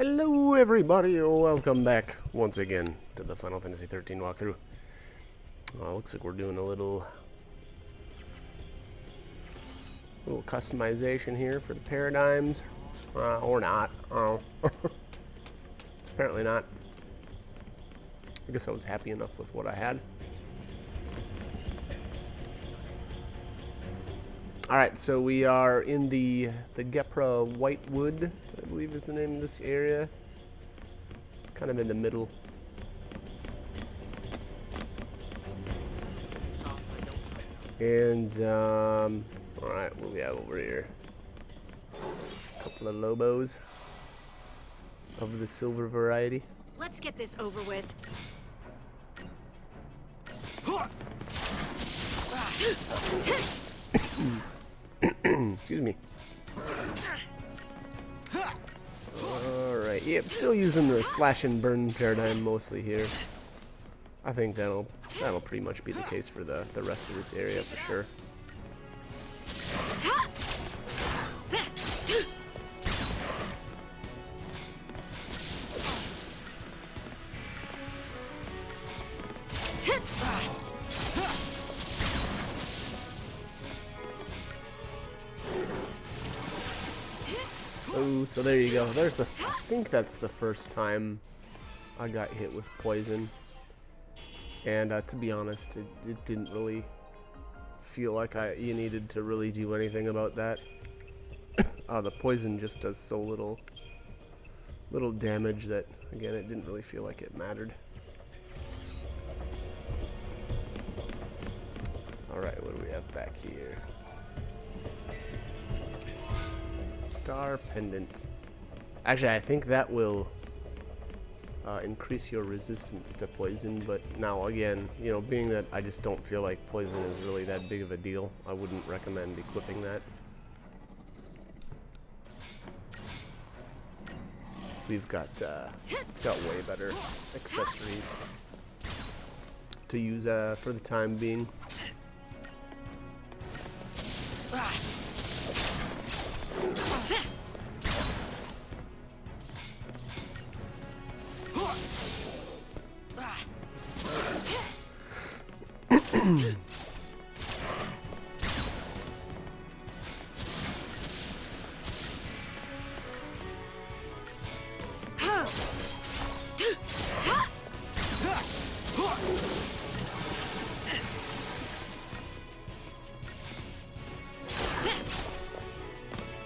Hello everybody, welcome back once again to the Final Fantasy 13 walkthrough. Looks like we're doing a little customization here for the paradigms, or not. Apparently not. I guess I was happy enough with what I had. Alright, so we are in the Gapra Whitewood, I believe is the name of this area. Kind of in the middle. And, alright, what do we have over here? A couple of Lobos of the silver variety. Let's get this over with. Excuse me. Alright, yep, still using the slash and burn paradigm mostly here. I think that'll pretty much be the case for the rest of this area for sure. Oh, so there you go. There's the. I think that's the first time I got hit with poison. And to be honest, it didn't really feel like you needed to really do anything about that. The poison just does so little damage that, again, it didn't really feel like it mattered. Alright, what do we have back here? Star Pendant. Actually, I think that will increase your resistance to poison, but now again, you know, being that I just don't feel like poison is really that big of a deal, I wouldn't recommend equipping that. We've got way better accessories to use for the time being.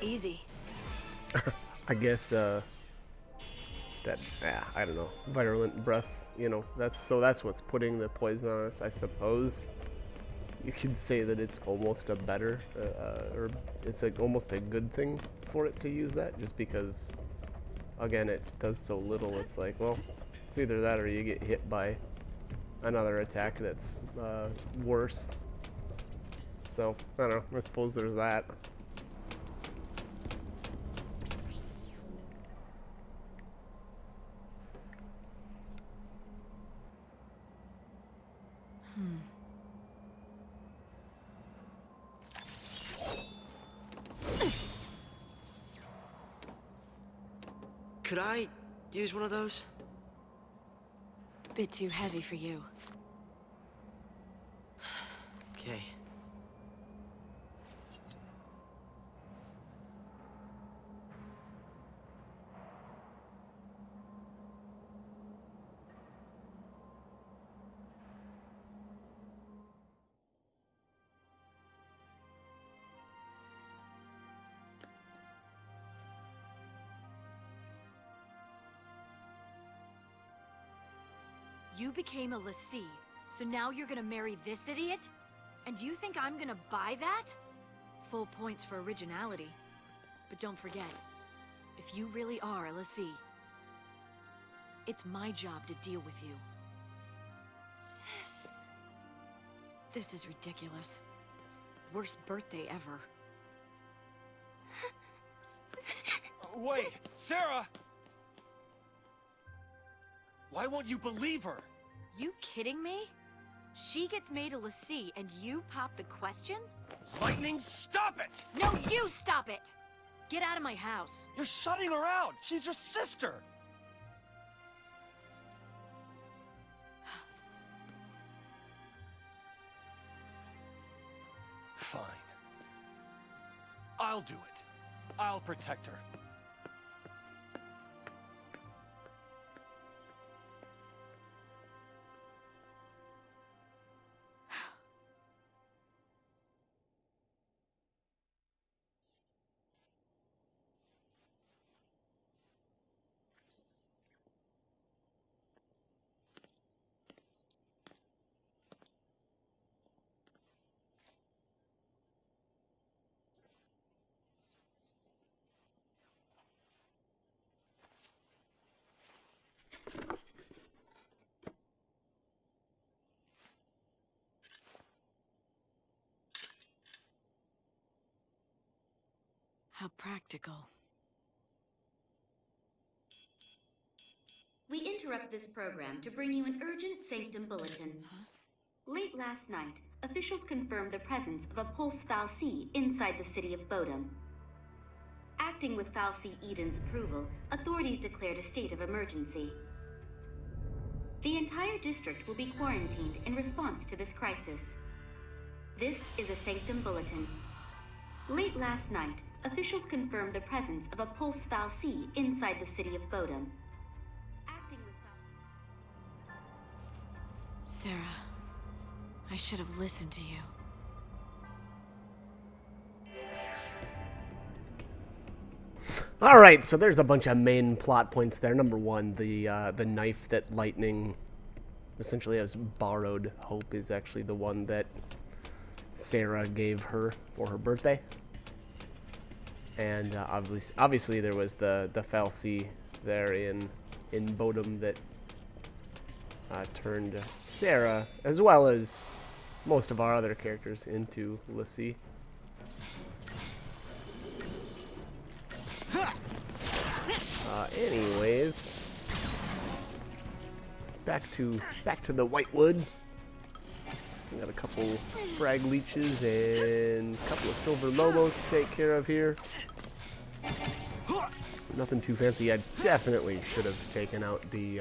Easy. I guess I don't know, virulent breath, you know, that's what's putting the poison on us, I suppose. You could say that it's almost a better, or it's almost a good thing for it to use that, just because, again, it does so little. It's like, well, it's either that or you get hit by another attack that's worse. So, I don't know, I suppose there's that. Could I use one of those? Bit too heavy for you. Okay. You became a lessee, so now you're gonna marry this idiot? And you think I'm gonna buy that? Full points for originality. But don't forget, if you really are a lessee, it's my job to deal with you. Sis. This is ridiculous. Worst birthday ever. Wait, Sarah! Why won't you believe her? You kidding me? She gets made a lessee and you pop the question? Lightning, stop it! No, you stop it! Get out of my house. You're shutting her out! She's your sister! Fine. I'll do it. I'll protect her. How practical. We interrupt this program to bring you an urgent Sanctum bulletin. Late last night, officials confirmed the presence of a pulse fal'Cie inside the city of Bodum. Acting with fal'Cie Eden's approval, authorities declared a state of emergency. The entire district will be quarantined in response to this crisis. This is a Sanctum bulletin. Late last night, officials confirmed the presence of a pulse fal'Cie inside the city of Bodum. Acting with Sarah, I should have listened to you. All right, so there's a bunch of main plot points there. Number one, the knife that Lightning essentially has borrowed. Hope is actually the one that Sarah gave her for her birthday. And obviously there was the fal'Cie there in Bodum that turned Sarah, as well as most of our other characters, into l'Cie. Anyways, back to the Whitewood. We got a couple frag leeches and a couple of silver lobos to take care of here. Nothing too fancy. I definitely should have taken out the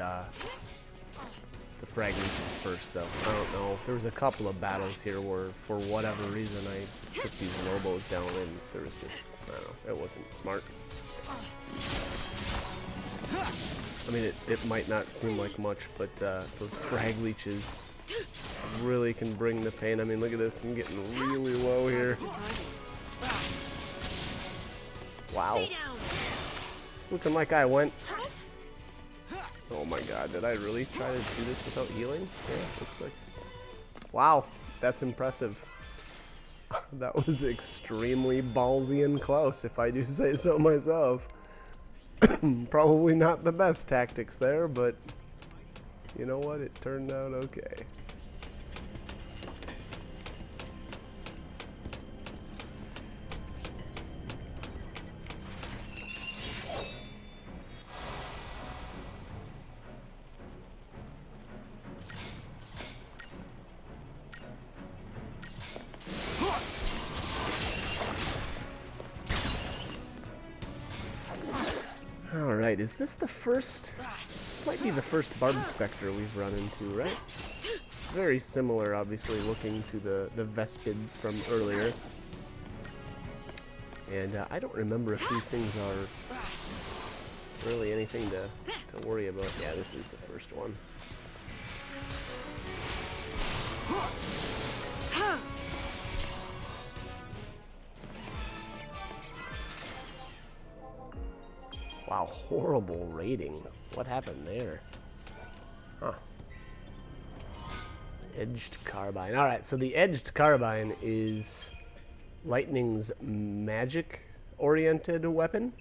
frag leeches first, though. I don't know. There was a couple of battles here where, for whatever reason, I took these lobos down, and there was just, I don't know, it wasn't smart. I mean, it might not seem like much, but those frag leeches really can bring the pain. I mean, look at this. I'm getting really low here. Wow. It's looking like I went. Oh my god, did I really try to do this without healing? Yeah, looks like. Wow, that's impressive. That was extremely ballsy and close, if I do say so myself. Probably not the best tactics there, but you know what? It turned out okay. Alright, is this the first? This might be the first Barb Spectre we've run into, right? Very similar, obviously, looking to the Vespids from earlier. And I don't remember if these things are really anything to worry about. Yeah, this is the first one. Wow, horrible rating. What happened there? Huh. Edged Carbine. Alright, so the Edged Carbine is Lightning's magic-oriented weapon.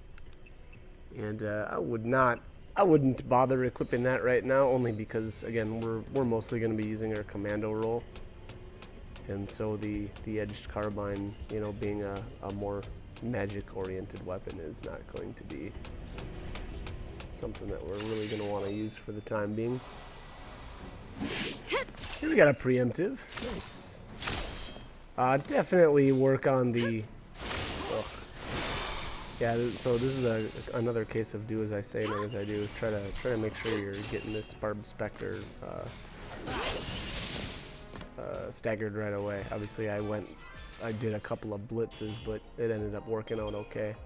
And I wouldn't bother equipping that right now, only because, again, we're mostly going to be using our commando role. And so the Edged Carbine, you know, being a more magic-oriented weapon is not going to be something that we're really going to want to use for the time being. Here we got a preemptive. Nice. Definitely work on the... Ugh. Yeah, so this is another case of do as I say, not as I do. Try to make sure you're getting this Barb Spectre staggered right away. Obviously, I did a couple of blitzes, but it ended up working out okay.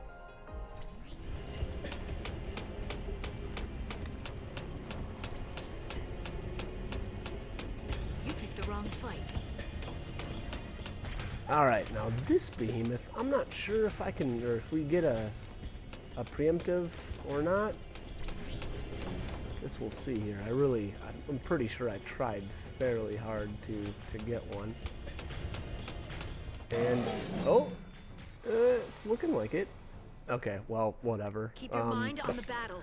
You picked the wrong fight. Alright, now this behemoth, I'm not sure if I can, or if we get a preemptive or not. Guess we'll see here. I'm pretty sure I tried fairly hard to get one. And, oh, it's looking like it. Okay, well, whatever. Keep your mind on the battle.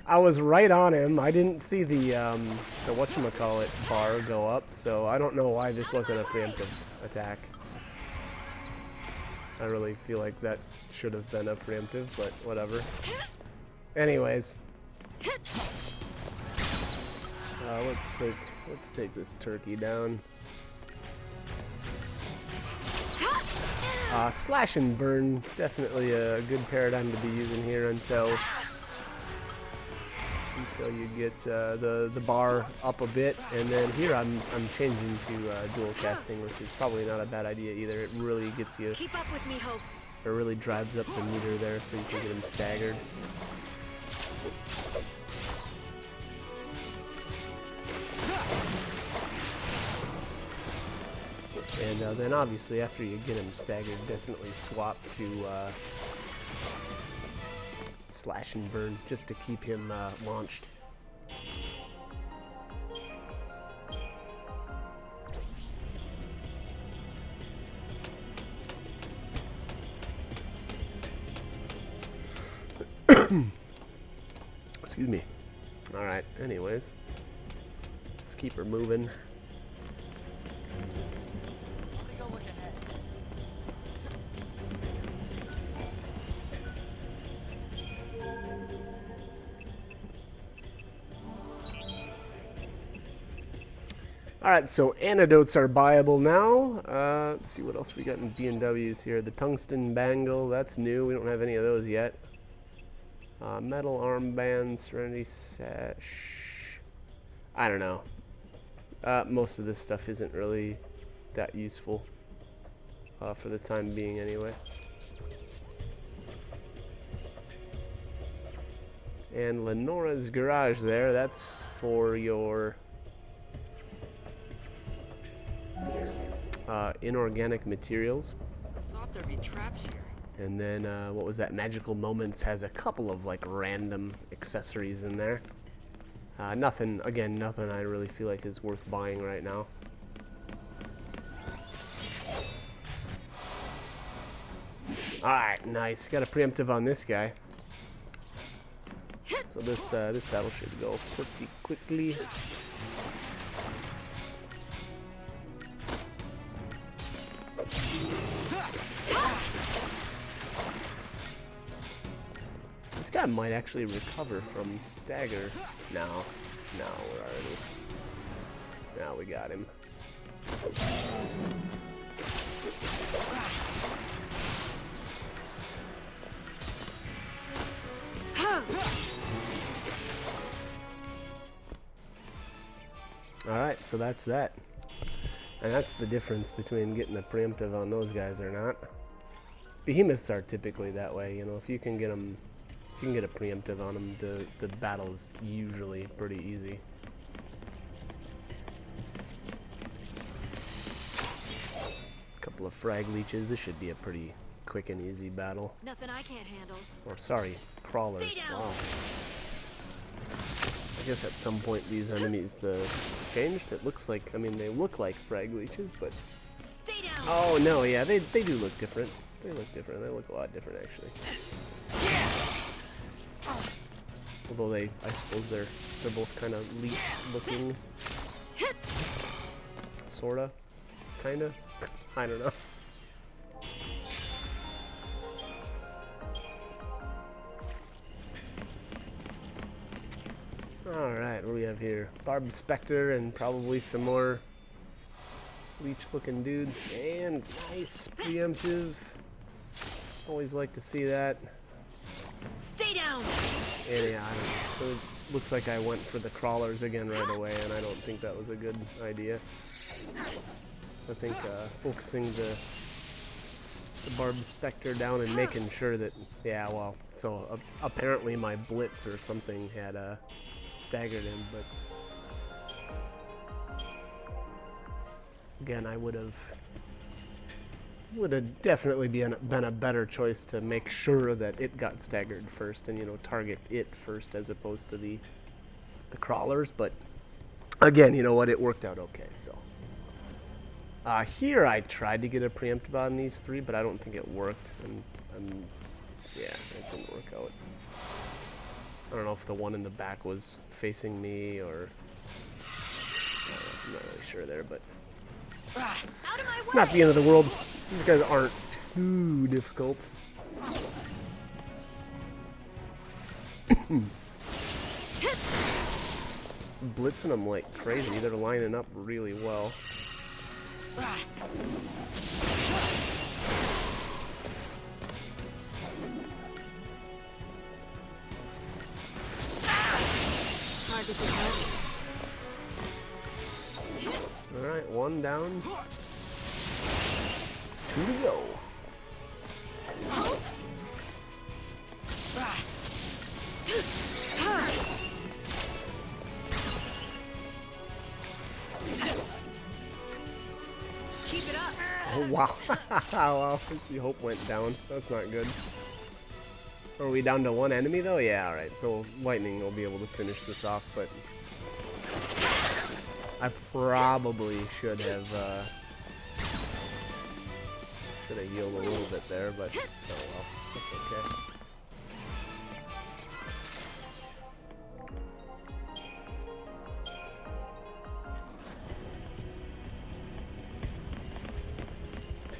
I was right on him. I didn't see the whatchamacallit bar go up, so I don't know why this wasn't a preemptive attack. I really feel like that should have been a preemptive, but whatever. Anyways, let's take this turkey down. Slash and burn, definitely a good paradigm to be using here until you get the bar up a bit, and then here I'm changing to dual casting, which is probably not a bad idea either. It really gets you. Keep up with me, Hope. It really drives up the meter there, so you can get them staggered. And then obviously after you get them staggered, definitely swap to slash and burn just to keep him launched. Excuse me. Alright, anyways. Let's keep her moving. Alright, so antidotes are buyable now. Let's see what else we got in B&Ws here. The tungsten bangle, that's new. We don't have any of those yet. Metal armband, serenity sash. I don't know. Most of this stuff isn't really that useful for the time being anyway. And Lenora's garage there, that's for your inorganic materials. Thought there'd be traps here. And then what was that? Magical Moments has a couple of like random accessories in there. Nothing I really feel like is worth buying right now. Alright, nice. Got a preemptive on this guy. So this battle should go pretty quickly. This guy might actually recover from stagger. No, we're already. Now we got him. Alright, so that's that. And that's the difference between getting a preemptive on those guys or not. Behemoths are typically that way, you know, if you can get them, if you can get a preemptive on them, the battle's usually pretty easy. Couple of frag leeches, this should be a pretty quick and easy battle. Nothing I can't handle. Or sorry, crawlers. Wow. I guess at some point these enemies changed. It looks like, I mean, they look like frag leeches, but Stay down. oh no, yeah, they do look different. They look different. They look a lot different actually. Although I suppose they're both kind of leech looking. Sorta, kinda. I don't know. Alright, what do we have here? Barb Spectre and probably some more leech looking dudes. And nice preemptive. Always like to see that. Stay down. And yeah, I don't know. It looks like I went for the crawlers again right away, and I don't think that was a good idea. I think focusing the Barb Spectre down and making sure that, yeah, well, so apparently my blitz or something had staggered him, but again, I would have definitely been a better choice to make sure that it got staggered first and, you know, target it first as opposed to the crawlers, but again, you know what, it worked out okay, so. Here I tried to get a preemptive on these three, but I don't think it worked, and yeah, it didn't work out. I don't know if the one in the back was facing me, or I'm not really sure there, but Out of my way. not the end of the world. These guys aren't too difficult. Blitzing them like crazy. They're lining up really well. Target's a target. Alright, one down. Two to go. Keep it up. Oh, wow. Wow, I see Hope went down. That's not good. Are we down to one enemy, though? Yeah, alright. So Lightning will be able to finish this off, but I probably should have healed a little bit there, but oh well. That's okay.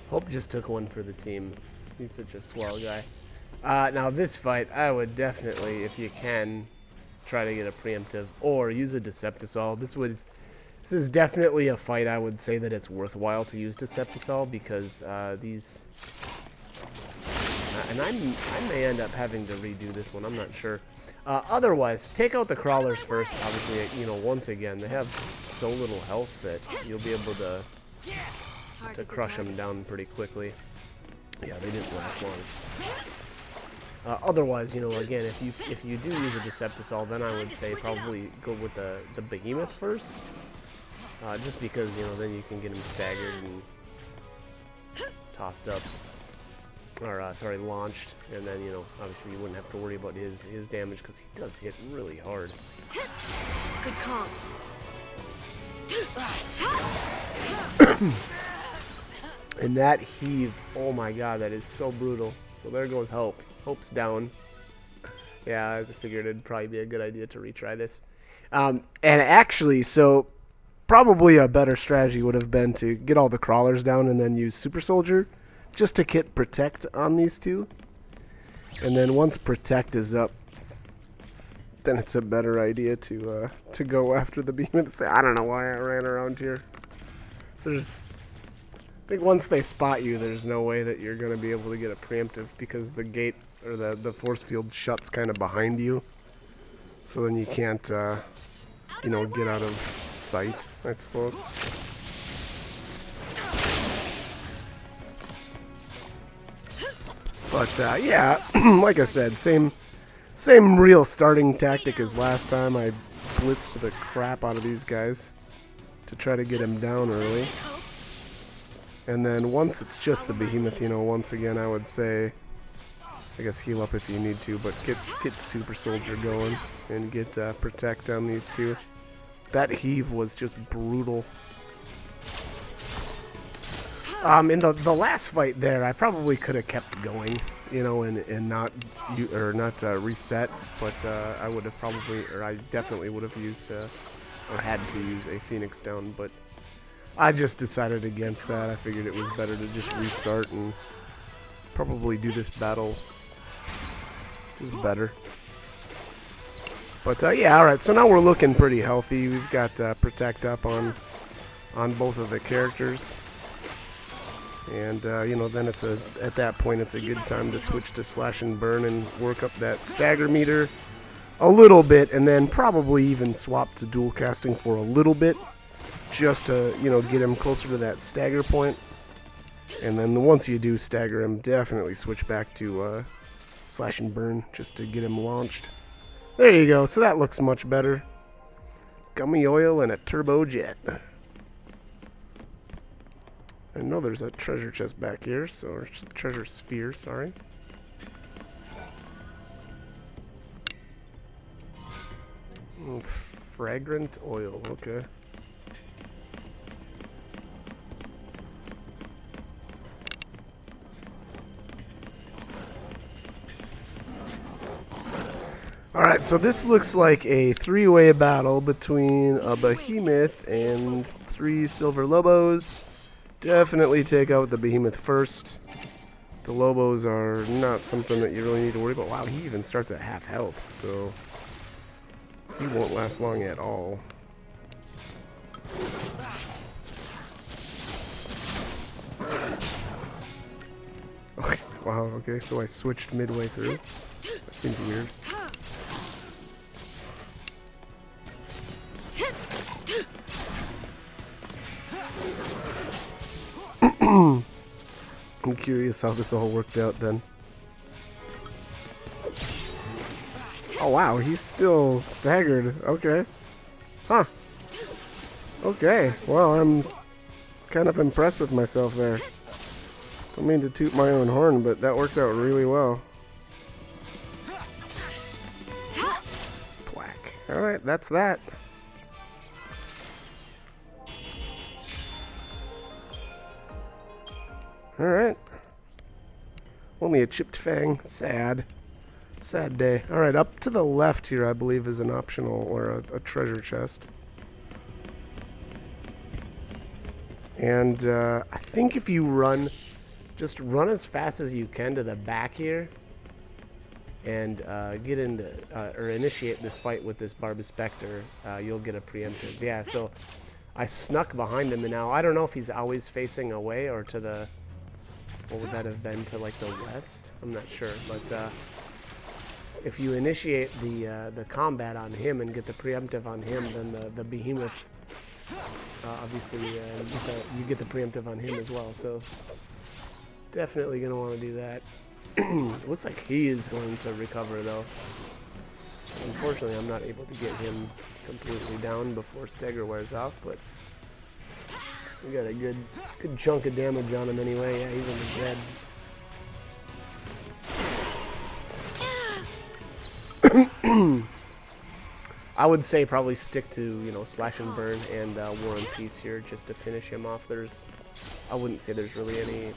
Hope just took one for the team. He's such a swell guy. Now this fight, I would definitely, if you can, try to get a preemptive or use a Deceptisol. This is definitely a fight I would say that it's worthwhile to use Deceptisol because these, and I may end up having to redo this one. I'm not sure. Otherwise, take out the crawlers first. Obviously, you know, once again, they have so little health that you'll be able to crush them down pretty quickly. Yeah, they didn't last long. Otherwise, you know, again, if you do use a Deceptisol, then I would say probably go with the Behemoth first, just because, you know, then you can get him staggered and tossed up, or sorry, launched, and then, you know, obviously you wouldn't have to worry about his damage because he does hit really hard. Good call. And that heave, oh my god, that is so brutal. So there goes Hope. Hope's down. Yeah, I figured it'd probably be a good idea to retry this. And actually, so probably a better strategy would have been to get all the crawlers down and then use Super Soldier just to get Protect on these two. And then once Protect is up, then it's a better idea to go after the behemoths. I don't know why I ran around here. I think once they spot you, there's no way that you're going to be able to get a preemptive because the gate or the force field shuts kind of behind you. So then you can't, you know, get out of sight, I suppose. But yeah, like I said, same real starting tactic as last time. I blitzed the crap out of these guys to try to get him down early. And then once it's just the behemoth, you know, once again I would say, I guess heal up if you need to, but get Super Soldier going and get Protect on these two. That heave was just brutal. In the last fight there, I probably could have kept going, you know, and not reset, but I would have probably, or I definitely would have used or had to use a Phoenix down, but I just decided against that. I figured it was better to just restart and probably do this battle just better. But yeah, alright, so now we're looking pretty healthy. We've got Protect up on both of the characters. And, you know, then at that point it's a good time to switch to slash and burn and work up that stagger meter a little bit, and then probably even swap to dual casting for a little bit, just to, you know, get him closer to that stagger point. And then once you do stagger him, definitely switch back to slash and burn just to get him launched. There you go. So that looks much better. Gummy oil and a turbojet. I know there's a treasure chest back here, so or treasure sphere, sorry. Fragrant oil, okay. Alright, so this looks like a three-way battle between a behemoth and 3 silver lobos. Definitely take out the behemoth first. The lobos are not something that you really need to worry about. Wow, he even starts at half health, so he won't last long at all. Okay, wow, okay, so I switched midway through. That seems weird. I'm curious how this all worked out then. Oh wow, he's still staggered. Okay. Huh. Okay, well, I'm kind of impressed with myself there. Don't mean to toot my own horn, but that worked out really well. Thwack. Alright, that's that. Alright. Only a chipped fang. Sad. Sad day. Alright, up to the left here, I believe, is an optional or a treasure chest. And I think if you run, just run as fast as you can to the back here and get into, or initiate this fight with this Barb Spectre, you'll get a preemptive. Yeah, so I snuck behind him, and now I don't know if he's always facing away or to the... What would that have been, to like the west? I'm not sure, but if you initiate the combat on him and get the preemptive on him, then the behemoth obviously you get the preemptive on him as well. So definitely gonna want to do that. It looks like he is going to recover though. Unfortunately, I'm not able to get him completely down before stagger wears off, but. We got a good chunk of damage on him anyway. Yeah, he's in the dead. I would say probably stick to, you know, slash and burn and war and peace here just to finish him off. I wouldn't say there's really any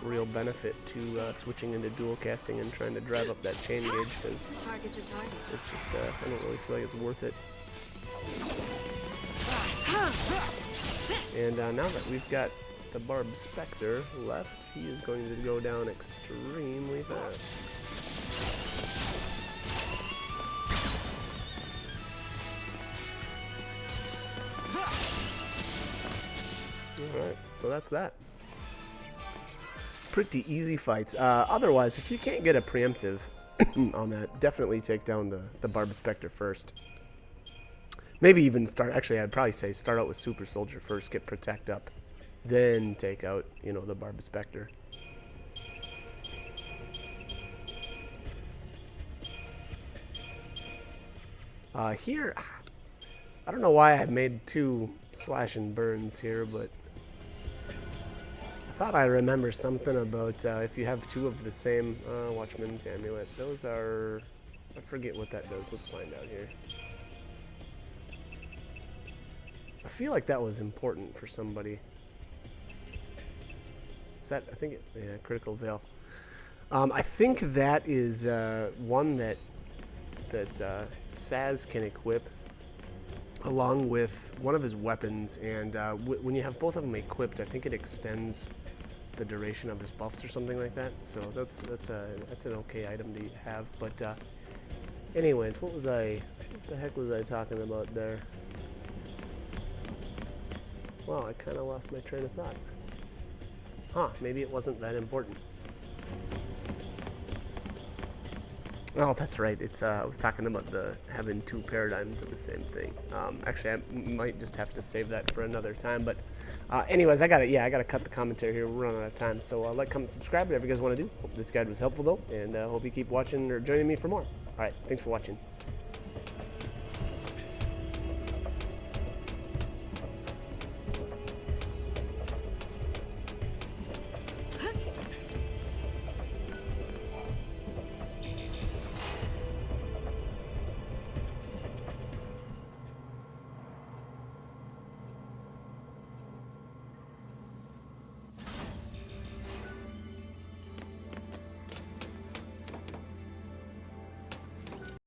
real benefit to switching into dual casting and trying to drive up that chain gauge because it's just I don't really feel like it's worth it. And now that we've got the Barb Spectre left, he is going to go down extremely fast. Alright, so that's that. Pretty easy fights. Otherwise, if you can't get a preemptive on that, definitely take down the Barb Spectre first. Maybe even start, actually I'd probably say start out with Super Soldier first, get Protect up, then take out, you know, the Barb Spectre. Here, I don't know why I made 2 slash and burns here, but I thought I remember something about if you have 2 of the same Watchman's Amulet. Those are, I forget what that does. Let's find out here. I feel like that was important for somebody. Is that, I think, yeah, Critical Veil. I think that is one that Saz can equip along with one of his weapons, and when you have both of them equipped, I think it extends the duration of his buffs or something like that. So that's an okay item to have. But anyways, what the heck was I talking about there? Wow, I kind of lost my train of thought. Huh, maybe it wasn't that important. Oh, that's right. It's I was talking about the having two paradigms of the same thing. Actually, I might just have to save that for another time. But, anyways, I gotta cut the commentary here. We're running out of time. So like, comment, subscribe, whatever you guys want to do. Hope this guide was helpful though, and hope you keep watching or joining me for more. All right, thanks for watching.